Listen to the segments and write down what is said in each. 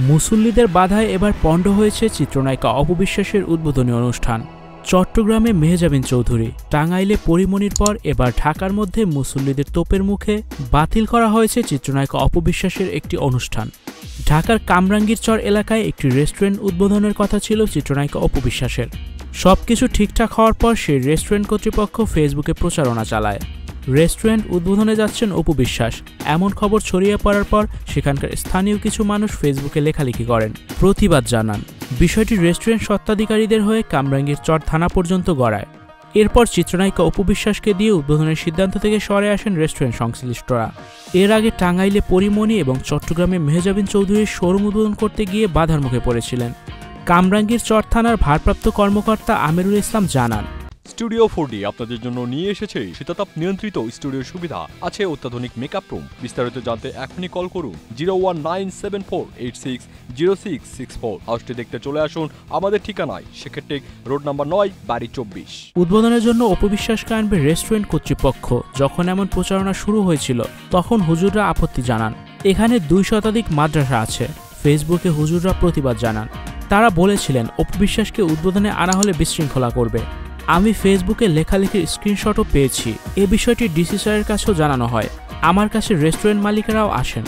মুসল্লিদের বাধায় এবার পণ্ড হয়েছে চিত্রনায়িকা অপবিশ্বাসের উদ্বোধনী অনুষ্ঠান। চট্টগ্রামে মেহজাবিন চৌধুরী, টাঙ্গাইলে পরিমণির পর এবার ঢাকার মধ্যে মুসল্লিদের তোপের মুখে বাতিল করা হয়েছে চিত্রনায়িকা অপবিশ্বাসের একটি অনুষ্ঠান। ঢাকার কামরাঙ্গীরচর এলাকায় একটি রেস্টুরেন্ট উদ্বোধনের কথা ছিল চিত্রনায়িকা অপবিশ্বাসের। সবকিছু ঠিকঠাক হওয়ার পর সেই রেস্টুরেন্ট কর্তৃপক্ষ ফেসবুকে প্রচারণা চালায় রেস্টুরেন্ট উদ্বোধনে যাচ্ছেন অপবিশ্বাস। এমন খবর ছড়িয়ে পড়ার পর সেখানকার স্থানীয় কিছু মানুষ ফেসবুকে লেখালেখি করেন, প্রতিবাদ জানান। বিষয়টি রেস্টুরেন্ট স্বত্বাধিকারীদের হয়ে কামরাঙ্গীরচর থানা পর্যন্ত গড়ায়। এরপর চিত্রনায়িকা অপবিশ্বাসকে দিয়ে উদ্বোধনের সিদ্ধান্ত থেকে সরে আসেন রেস্টুরেন্ট সংশ্লিষ্টরা। এর আগে টাঙ্গাইলে পরিমণি এবং চট্টগ্রামে মেহজাবিন চৌধুরীর শোরুম উদ্বোধন করতে গিয়ে বাধার মুখে পড়েছিলেন। কামরাঙ্গীরচর থানার ভারপ্রাপ্ত কর্মকর্তা আমিরুল ইসলাম জানান, স্টুডিও 4D আপনাদের জন্য নিয়ে এসেছে শীতাতাপ নিয়ন্ত্রিত স্টুডিও সুবিধা, আছে অত্যাধুনিক মেকআপ রুম। বিস্তারিত জানতে এখনই কল করুন 01974860664। হাউসটি দেখতে চলে আসুন আমাদের ঠিকানায়, সেক্ষেত্রে রোড নাম্বার 9, বাড়ি 24। উদ্বোধনের জন্য অপবিশ্বাসকে আনবে রেস্টুরেন্ট কর্তৃপক্ষ। যখন এমন প্রচারণা শুরু হয়েছিল তখন হুজুররা আপত্তি জানান। এখানে 2 শতাধিক মাদ্রাসা আছে। ফেসবুকে হুজুররা প্রতিবাদ জানান। তারা বলেছিলেন অপবিশ্বাসকে উদ্বোধনে আনা হলে বিশৃঙ্খলা করবে। আমি ফেসবুকে লেখালেখির স্ক্রিনশটও পেয়েছি। এ বিষয়টি ডিসি স্যারের কাছেও জানানো হয়। আমার কাছে রেস্টুরেন্ট মালিকেরাও আসেন।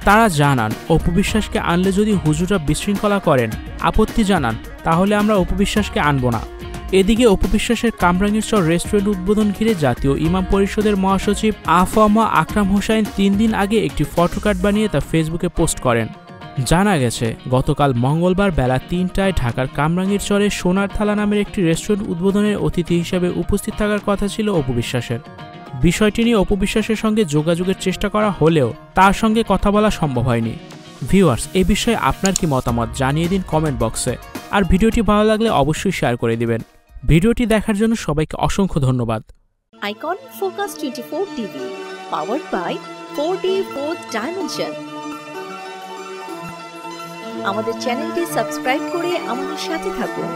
তারা জানান অপবিশ্বাসকে আনলে যদি হুজুররা বিশৃঙ্খলা করেন, আপত্তি জানান, তাহলে আমরা অপবিশ্বাসকে আনব না। এদিকে অপবিশ্বাসের কামরাঙ্গীরচর রেস্টুরেন্ট উদ্বোধন ঘিরে জাতীয় ইমাম পরিষদের মহাসচিব আফামা আকরাম হোসাইন 3 দিন আগে একটি ফটোকার্ড বানিয়ে তা ফেসবুকে পোস্ট করেন। জানা গেছে গতকাল মঙ্গলবার বেলা 3টায় ঢাকার কামরাঙ্গীরচরে সোনার থালা নামের একটি রেস্টুরেন্ট উদ্বোধনের অতিথি হিসেবে উপস্থিত থাকার কথা ছিল অপবিশ্বাসের। বিষয়টি নিয়ে অপবিশ্বাসের সঙ্গে যোগাযোগের চেষ্টা করা হলেও তার সঙ্গে কথা বলা সম্ভব হয়নি। ভিউয়ার্স, এ বিষয়ে আপনার কি মতামত জানিয়ে দিন কমেন্ট বক্সে। আর ভিডিওটি ভালো লাগলে অবশ্যই শেয়ার করে দিবেন। ভিডিওটি দেখার জন্য সবাইকে অসংখ্য ধন্যবাদ। Icon focus 24 TV, powered by 4D 4th dimension. আমাদের চ্যানেলটি সাবস্ক্রাইব করে আমাদের সাথে থাকুন।